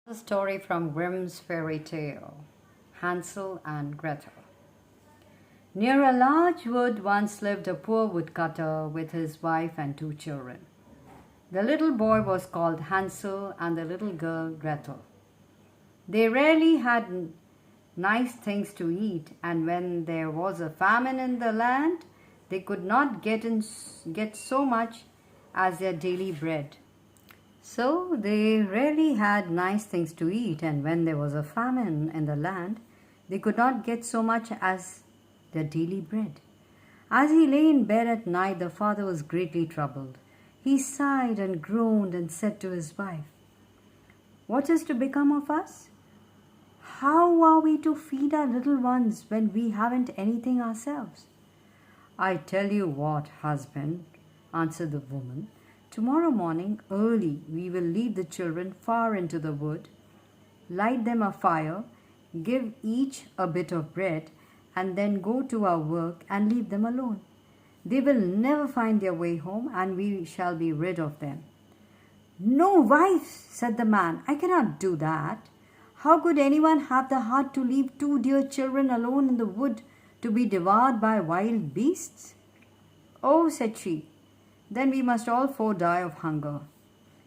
A story from Grimm's fairy tale, Hansel and Gretel. Near a large wood once lived a poor woodcutter with his wife and two children. The little boy was called Hansel and the little girl Gretel. They rarely had nice things to eat, and when there was a famine in the land, they could not get so much as their daily bread. So they rarely had nice things to eat, and when there was a famine in the land, they could not get so much as their daily bread. As he lay in bed at night, the father was greatly troubled. He sighed and groaned and said to his wife, "What is to become of us? How are we to feed our little ones when we haven't anything ourselves?" "I tell you what, husband," answered the woman. "Tomorrow morning early we will lead the children far into the wood, light them a fire, give each a bit of bread, and then go to our work and leave them alone. They will never find their way home, and we shall be rid of them." "No, wife," said the man, "I cannot do that. How could anyone have the heart to leave two dear children alone in the wood to be devoured by wild beasts?" "Oh," said she, "then we must all four die of hunger."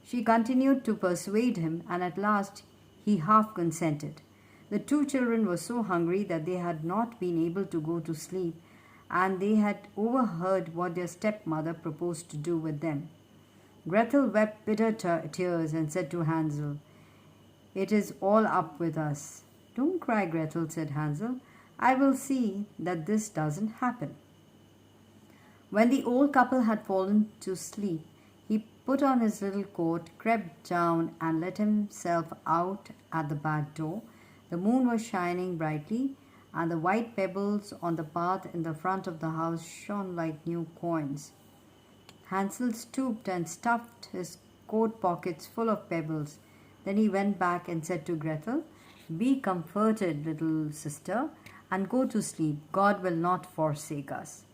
She continued to persuade him, and at last he half consented. The two children were so hungry that they had not been able to go to sleep, and they had overheard what their stepmother proposed to do with them. Grethel wept bitter tears and said to Hansel, "It is all up with us." "Don't cry, Grethel," said Hansel. "I will see that this doesn't happen." When the old couple had fallen to sleep, he put on his little coat, crept down, and let himself out at the back door. The moon was shining brightly, and the white pebbles on the path in the front of the house shone like new coins. Hansel stooped and stuffed his coat pockets full of pebbles. Then he went back and said to Grethel, "Be comforted, little sister, and go to sleep. God will not forsake us."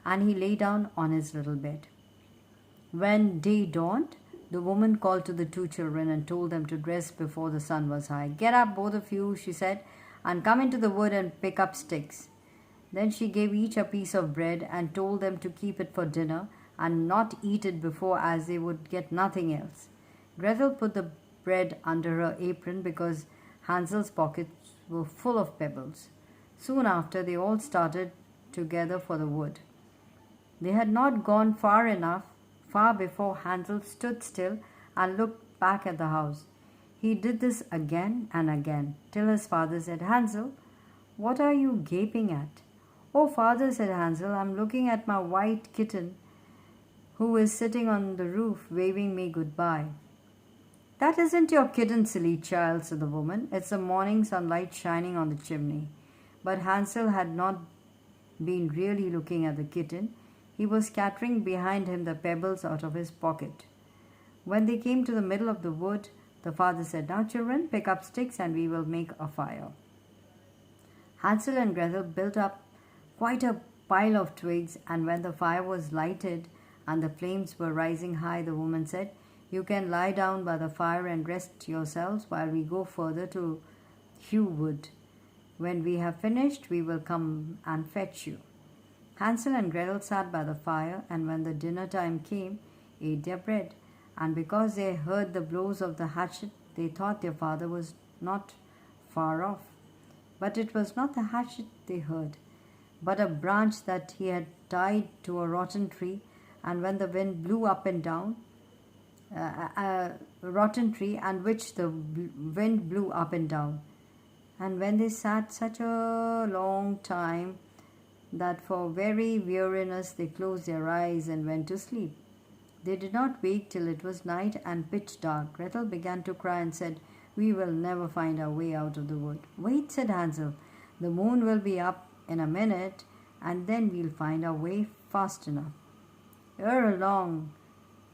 And he lay down on his little bed. When day dawned, the woman called to the two children and told them to dress before the sun was high. "Get up, both of you," she said, "and come into the wood and pick up sticks." Then she gave each a piece of bread and told them to keep it for dinner and not eat it before, as they would get nothing else. Grethel put the bread under her apron because Hansel's pockets were full of pebbles. Soon after, they all started together for the wood. They had not gone far before Hansel stood still and looked back at the house. He did this again and again, till his father said, "Hansel, what are you gaping at?" "Oh, father," said Hansel, "I'm looking at my white kitten who is sitting on the roof waving me goodbye." "That isn't your kitten, silly child," said the woman. "It's the morning sunlight shining on the chimney." But Hansel had not been really looking at the kitten. He was scattering behind him the pebbles out of his pocket. When they came to the middle of the wood, the father said, "Now, children, pick up sticks and we will make a fire." Hansel and Gretel built up quite a pile of twigs, and when the fire was lighted and the flames were rising high, the woman said, "You can lie down by the fire and rest yourselves while we go further to hew wood. When we have finished, we will come and fetch you." Hansel and Gretel sat by the fire, and when the dinner time came, ate their bread. And because they heard the blows of the hatchet, they thought their father was not far off. But it was not the hatchet they heard, but a branch that he had tied to a rotten tree, and when the wind blew up and down, a rotten tree, and which the wind blew up and down. And when they sat such a long time that for very weariness they closed their eyes and went to sleep. They did not wake till it was night and pitch dark. Gretel began to cry and said, "We will never find our way out of the wood." "Wait," said Hansel, "the moon will be up in a minute, and then we'll find our way fast enough." Ere long,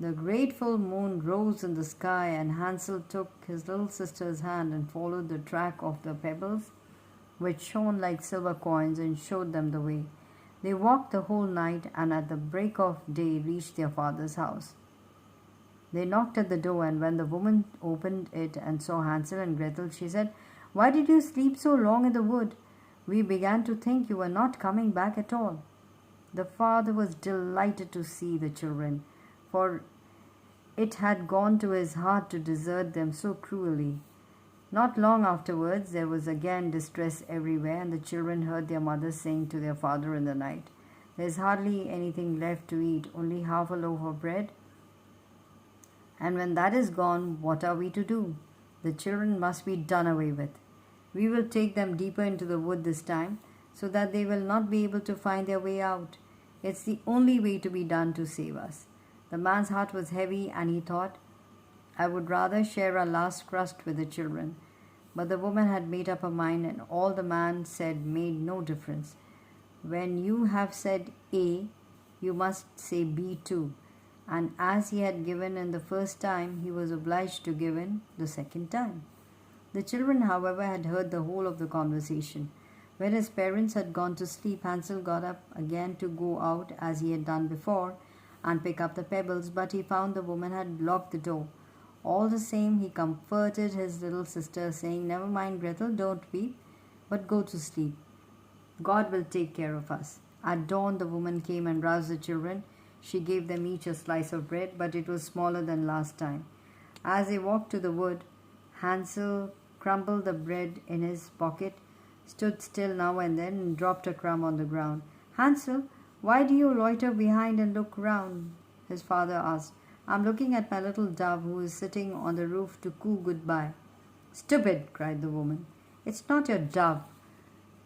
the grateful moon rose in the sky, and Hansel took his little sister's hand and followed the track of the pebbles, which shone like silver coins, and showed them the way. They walked the whole night, and at the break of day reached their father's house. They knocked at the door, and when the woman opened it and saw Hansel and Gretel, she said, "Why did you sleep so long in the wood? We began to think you were not coming back at all." The father was delighted to see the children, for it had gone to his heart to desert them so cruelly. Not long afterwards, there was again distress everywhere, and the children heard their mother saying to their father in the night, "There's hardly anything left to eat, only half a loaf of bread. And when that is gone, what are we to do? The children must be done away with. We will take them deeper into the wood this time, so that they will not be able to find their way out. It's the only way to be done to save us." The man's heart was heavy, and he thought, "I would rather share our last crust with the children." But the woman had made up her mind, and all the man said made no difference. When you have said A, you must say B too. And as he had given in the first time, he was obliged to give in the second time. The children, however, had heard the whole of the conversation. When his parents had gone to sleep, Hansel got up again to go out as he had done before and pick up the pebbles, but he found the woman had locked the door. All the same, he comforted his little sister, saying, "Never mind, Gretel, don't weep, but go to sleep. God will take care of us." At dawn, the woman came and roused the children. She gave them each a slice of bread, but it was smaller than last time. As they walked to the wood, Hansel crumbled the bread in his pocket, stood still now and then, and dropped a crumb on the ground. "Hansel, why do you loiter behind and look round?" his father asked. "I'm looking at my little dove who is sitting on the roof to coo goodbye." "Stupid!" cried the woman. "It's not your dove,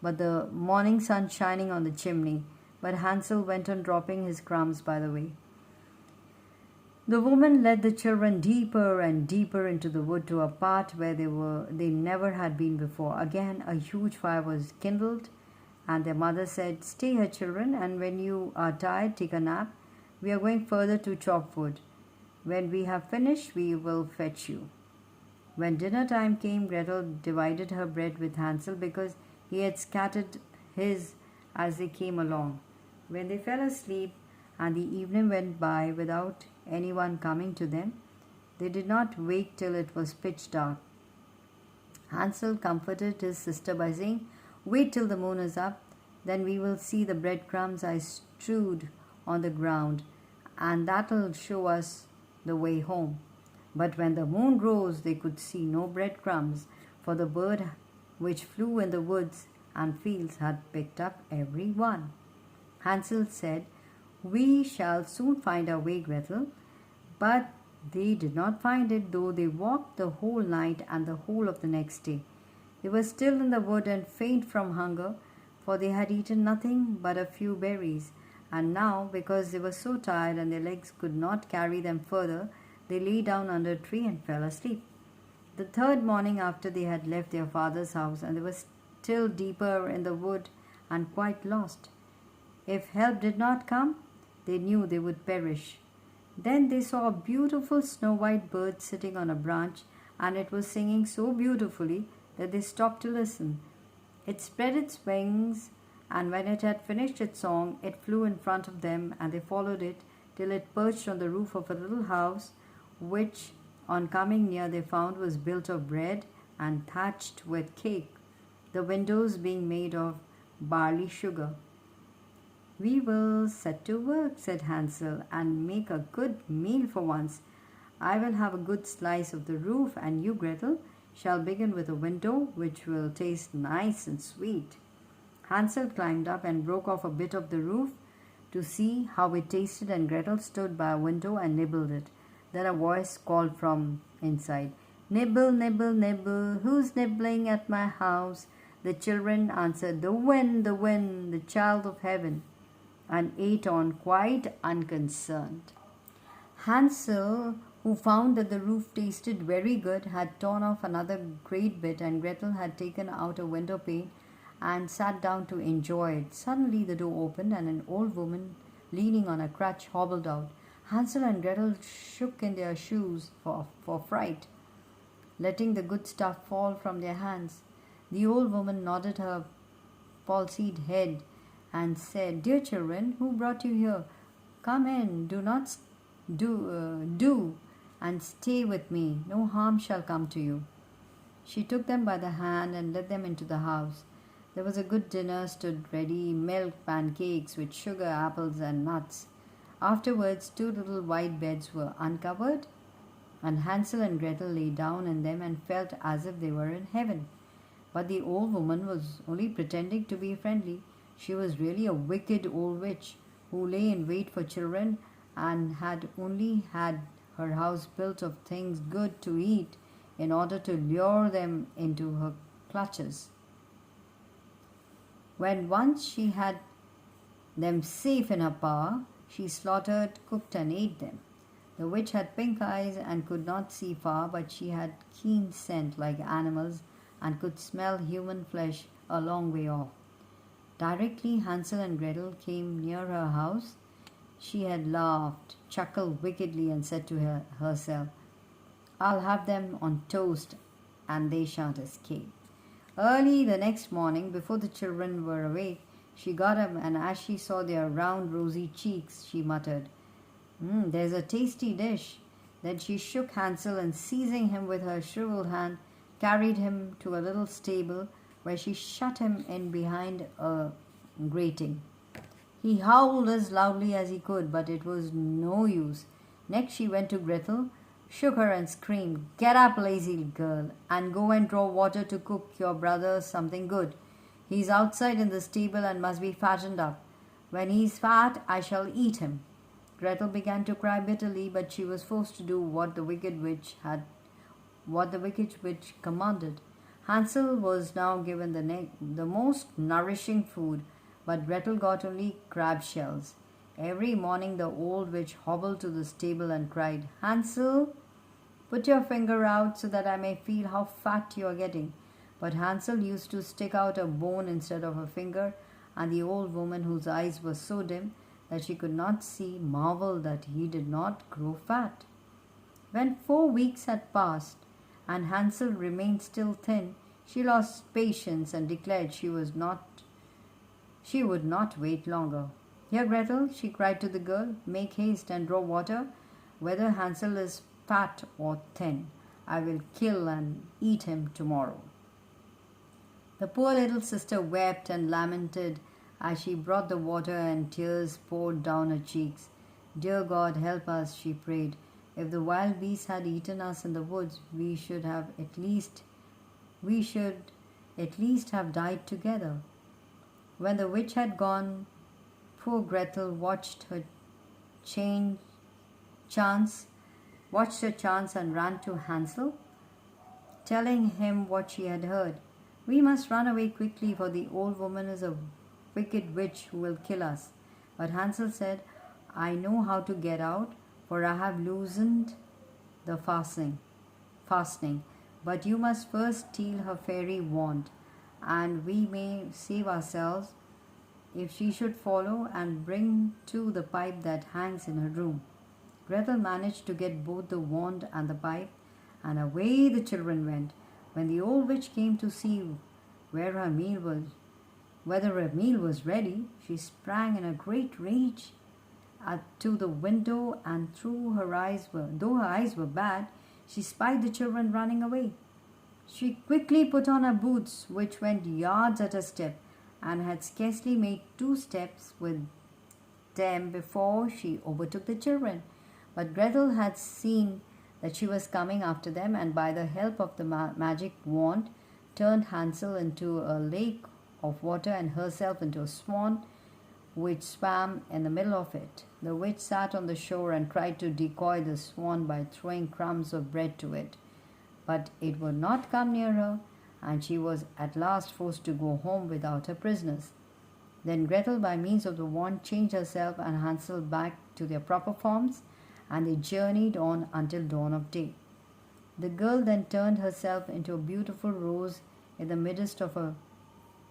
but the morning sun shining on the chimney." But Hansel went on dropping his crumbs by the way. The woman led the children deeper and deeper into the wood to a part where they never had been before. Again a huge fire was kindled, and their mother said, "Stay here, children, and when you are tired, take a nap. We are going further to chop wood. When we have finished, we will fetch you." When dinner time came, Gretel divided her bread with Hansel because he had scattered his as they came along. When they fell asleep and the evening went by without anyone coming to them, they did not wake till it was pitch dark. Hansel comforted his sister by saying, "Wait till the moon is up, then we will see the breadcrumbs I strewed on the ground, and that'll show us the way home." But when the moon rose, they could see no breadcrumbs, for the bird which flew in the woods and fields had picked up every one. Hansel said, "We shall soon find our way, Grethel." But they did not find it, though they walked the whole night and the whole of the next day. They were still in the wood and faint from hunger, for they had eaten nothing but a few berries, and now, because they were so tired and their legs could not carry them further, they lay down under a tree and fell asleep. The third morning after they had left their father's house, and they were still deeper in the wood and quite lost. If help did not come, they knew they would perish. Then they saw a beautiful snow-white bird sitting on a branch, and it was singing so beautifully that they stopped to listen. It spread its wings, and when it had finished its song, it flew in front of them, and they followed it till it perched on the roof of a little house, which, on coming near, they found was built of bread and thatched with cake, the windows being made of barley sugar. "We will set to work," said Hansel, "and make a good meal for once. I will have a good slice of the roof, and you, Gretel, shall begin with a window, which will taste nice and sweet." Hansel climbed up and broke off a bit of the roof to see how it tasted, and Gretel stood by a window and nibbled it. Then a voice called from inside, "Nibble, nibble, nibble, who's nibbling at my house?" The children answered, the wind, the child of heaven," and ate on quite unconcerned. Hansel, who found that the roof tasted very good, had torn off another great bit, and Gretel had taken out a window pane and sat down to enjoy it. Suddenly the door opened, and an old woman leaning on a crutch hobbled out. Hansel and Gretel shook in their shoes for fright, letting the good stuff fall from their hands. The old woman nodded her palsied head and said, "Dear children, who brought you here? Come in, do not do." and stay with me. No harm shall come to you." She took them by the hand and led them into the house. There was a good dinner stood ready, milk, pancakes with sugar, apples, and nuts. Afterwards, 2 little white beds were uncovered, and Hansel and Gretel lay down in them and felt as if they were in heaven. But the old woman was only pretending to be friendly. She was really a wicked old witch who lay in wait for children and had only had her house built of things good to eat in order to lure them into her clutches. When once she had them safe in her power, she slaughtered, cooked, and ate them. The witch had pink eyes and could not see far, but she had keen scent like animals and could smell human flesh a long way off. Directly Hansel and Gretel came near her house, she had laughed, chuckled wickedly, and said to herself, "I'll have them on toast, and they shan't escape." Early the next morning, before the children were awake, she got up, and as she saw their round, rosy cheeks, she muttered, "There's a tasty dish." Then she shook Hansel, and seizing him with her shriveled hand, carried him to a little stable where she shut him in behind a grating. He howled as loudly as he could, but it was no use. Next she went to Grethel, shook her and screamed, "Get up, lazy girl, and go and draw water to cook your brother something good. He's outside in the stable and must be fattened up. When he's fat, I shall eat him." Gretel began to cry bitterly, but she was forced to do what the wicked witch commanded. Hansel was now given the most nourishing food, but Gretel got only crab shells. Every morning the old witch hobbled to the stable and cried, "Hansel, put your finger out so that I may feel how fat you are getting." But Hansel used to stick out a bone instead of a finger, and the old woman, whose eyes were so dim that she could not see, marveled that he did not grow fat. When 4 weeks had passed, and Hansel remained still thin, she lost patience and declared she would not wait longer. "Here, Gretel," she cried to the girl, "make haste and draw water. Whether Hansel is fat or thin, I will kill and eat him tomorrow." The poor little sister wept and lamented as she brought the water, and tears poured down her cheeks. "Dear God, help us," she prayed. "If the wild beasts had eaten us in the woods, we should at least have died together." When the witch had gone, poor Grethel watched her chance and ran to Hansel, telling him what she had heard. "We must run away quickly, for the old woman is a wicked witch who will kill us." But Hansel said, "I know how to get out, for I have loosened the fastening. But you must first steal her fairy wand, and we may save ourselves if she should follow and bring too the pipe that hangs in her room." Grethel managed to get both the wand and the pipe, and away the children went. When the old witch came to see whether her meal was ready, she sprang in a great rage to the window, and though her eyes were bad, she spied the children running away. She quickly put on her boots, which went yards at a step, and had scarcely made 2 steps with them before she overtook the children. But Grethel had seen that she was coming after them, and by the help of the magic wand turned Hansel into a lake of water and herself into a swan which swam in the middle of it. The witch sat on the shore and tried to decoy the swan by throwing crumbs of bread to it, but it would not come near her, and she was at last forced to go home without her prisoners. Then Grethel, by means of the wand, changed herself and Hansel back to their proper forms, and they journeyed on until dawn of day. The girl then turned herself into a beautiful rose in the midst of a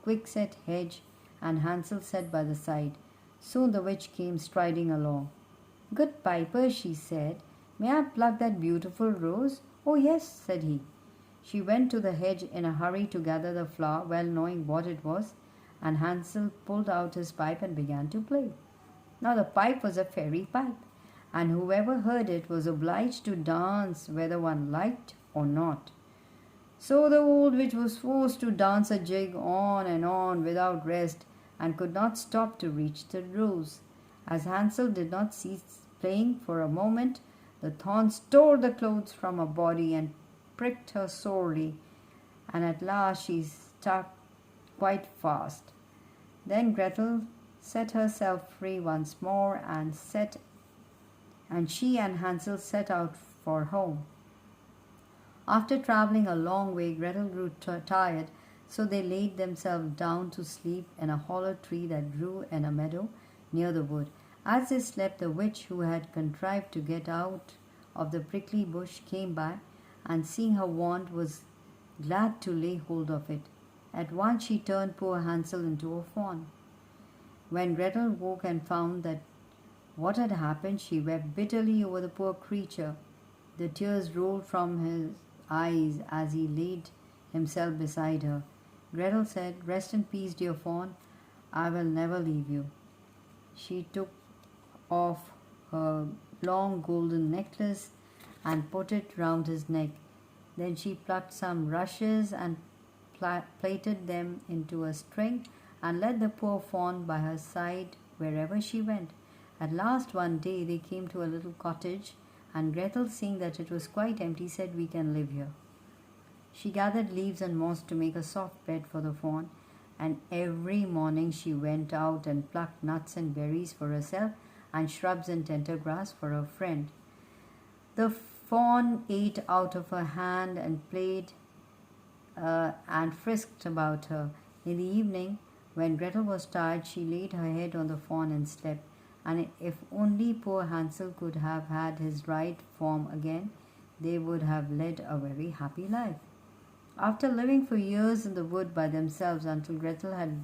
quickset hedge, and Hansel sat by the side. Soon the witch came striding along. "Good piper," she said, "may I pluck that beautiful rose?" "Oh, yes," said he. She went to the hedge in a hurry to gather the flower, well knowing what it was, and Hansel pulled out his pipe and began to play. Now the pipe was a fairy pipe, and whoever heard it was obliged to dance whether one liked or not. So the old witch was forced to dance a jig on and on without rest, and could not stop to reach the rose. As Hansel did not cease playing for a moment, the thorns tore the clothes from her body and pricked her sorely, and at last she stuck quite fast. Then Grethel set herself free once more, and she and Hansel set out for home. After travelling a long way, Grethel grew tired, so they laid themselves down to sleep in a hollow tree that grew in a meadow near the wood. As they slept, the witch, who had contrived to get out of the prickly bush, came by, and seeing her wand, was glad to lay hold of it. At once she turned poor Hansel into a fawn. When Grethel woke and found that what had happened, she wept bitterly over the poor creature. The tears rolled from his eyes as he laid himself beside her. Grethel said, "Rest in peace, dear fawn. I will never leave you." She took off her long golden necklace and put it round his neck. Then she plucked some rushes and plaited them into a string, and led the poor fawn by her side wherever she went. At last one day they came to a little cottage, and Grethel, seeing that it was quite empty, said, "We can live here." She gathered leaves and moss to make a soft bed for the fawn, and every morning she went out and plucked nuts and berries for herself, and shrubs and tender grass for her friend. The fawn ate out of her hand and played and frisked about her. In the evening, when Grethel was tired, she laid her head on the fawn and slept. And if only poor Hansel could have had his right form again, they would have led a very happy life. After living for years in the wood by themselves until Grethel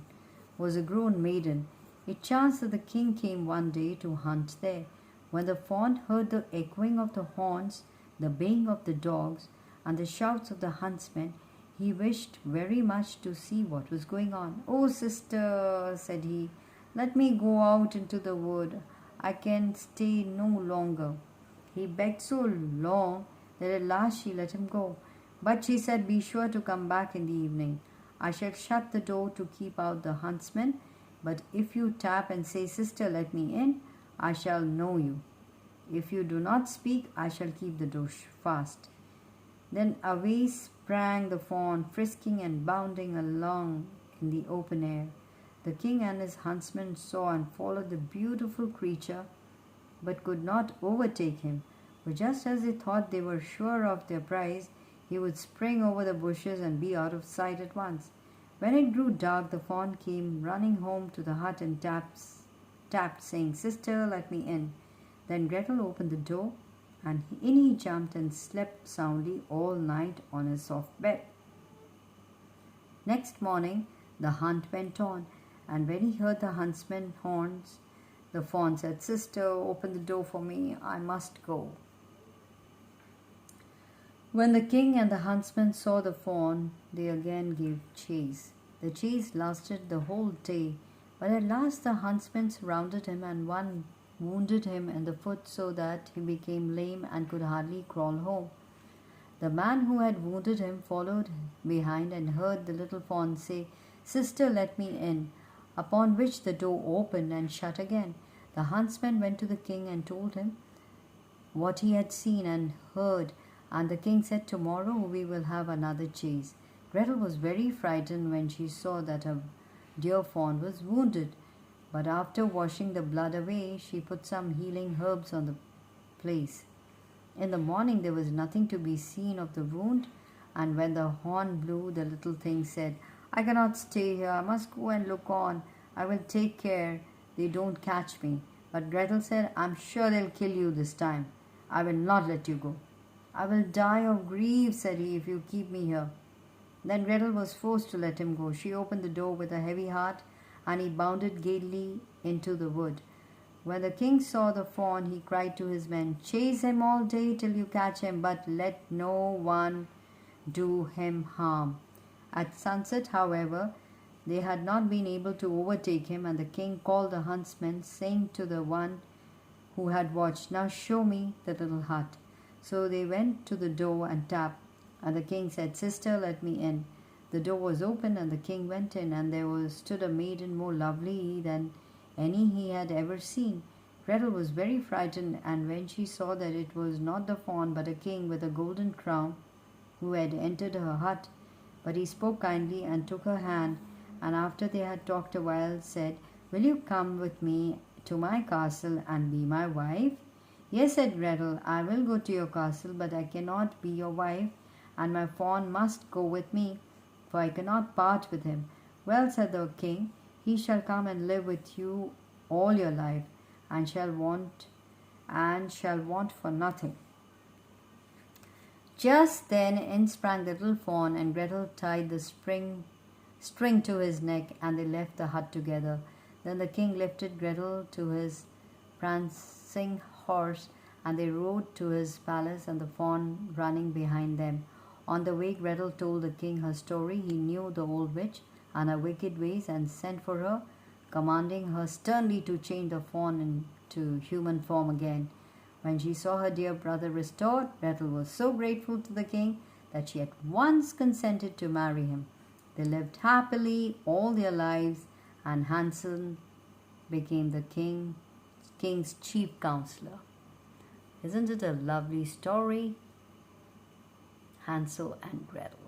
was a grown maiden, it chanced that the king came one day to hunt there. When the fawn heard the echoing of the horns, the baying of the dogs, and the shouts of the huntsmen, he wished very much to see what was going on. "Oh, sister," said he, "let me go out into the wood. I can stay no longer." He begged so long that at last she let him go. But she said, "Be sure to come back in the evening. I shall shut the door to keep out the huntsmen, but if you tap and say, 'Sister, let me in,' I shall know you. If you do not speak, I shall keep the door fast." Then away sprang the fawn, frisking and bounding along in the open air. The king and his huntsmen saw and followed the beautiful creature, but could not overtake him. For just as they thought they were sure of their prize, he would spring over the bushes and be out of sight at once. When it grew dark, the fawn came running home to the hut and tapped, saying, "Sister, let me in." Then Grethel opened the door, and in he jumped and slept soundly all night on his soft bed. Next morning the hunt went on, and when he heard the huntsmen's horns, the fawn said, "Sister, open the door for me. I must go." When the king and the huntsmen saw the fawn, they again gave chase. The chase lasted the whole day, but at last the huntsmen surrounded him, and one wounded him in the foot so that he became lame and could hardly crawl home. The man who had wounded him followed behind and heard the little fawn say, "Sister, let me in," upon which the door opened and shut again. The huntsman went to the king and told him what he had seen and heard, and the king said, "Tomorrow we will have another chase." Grethel was very frightened when she saw that her dear fawn was wounded, but after washing the blood away, she put some healing herbs on the place. In the morning there was nothing to be seen of the wound, and when the horn blew, the little thing said, "I cannot stay here. I must go and look on. I will take care they don't catch me." But Grethel said, "I'm sure they'll kill you this time. I will not let you go." "I will die of grief," said he, "if you keep me here." Then Grethel was forced to let him go. She opened the door with a heavy heart, and he bounded gaily into the wood. When the king saw the fawn, he cried to his men, "Chase him all day till you catch him, but let no one do him harm." At sunset, however, they had not been able to overtake him, and the king called the huntsmen, saying to the one who had watched. "Now show me the little hut." So they went to the door and tapped, and the king said, "Sister, let me in." The door was open, and the king went in, and there stood a maiden more lovely than any he had ever seen. Gretel was very frightened, and when she saw that it was not the fawn but a king with a golden crown who had entered her hut, but he spoke kindly and took her hand, and after they had talked a while, said, "Will you come with me to my castle and be my wife?" "Yes," said Gretel, "I will go to your castle, but I cannot be your wife, and my fawn must go with me, for I cannot part with him." "Well," said the king, "he shall come and live with you all your life, and shall want for nothing." Just then in sprang the little fawn, and Gretel tied the string to his neck, and they left the hut together. Then the king lifted Gretel to his prancing horse, and they rode to his palace, and the fawn running behind them. On the way Gretel told the king her story. He knew the old witch and her wicked ways, and sent for her, commanding her sternly to change the fawn into human form again. When she saw her dear brother restored, Gretel was so grateful to the king that she at once consented to marry him. They lived happily all their lives, and Hansel became the king's chief counselor. Isn't it a lovely story? Hansel and Gretel.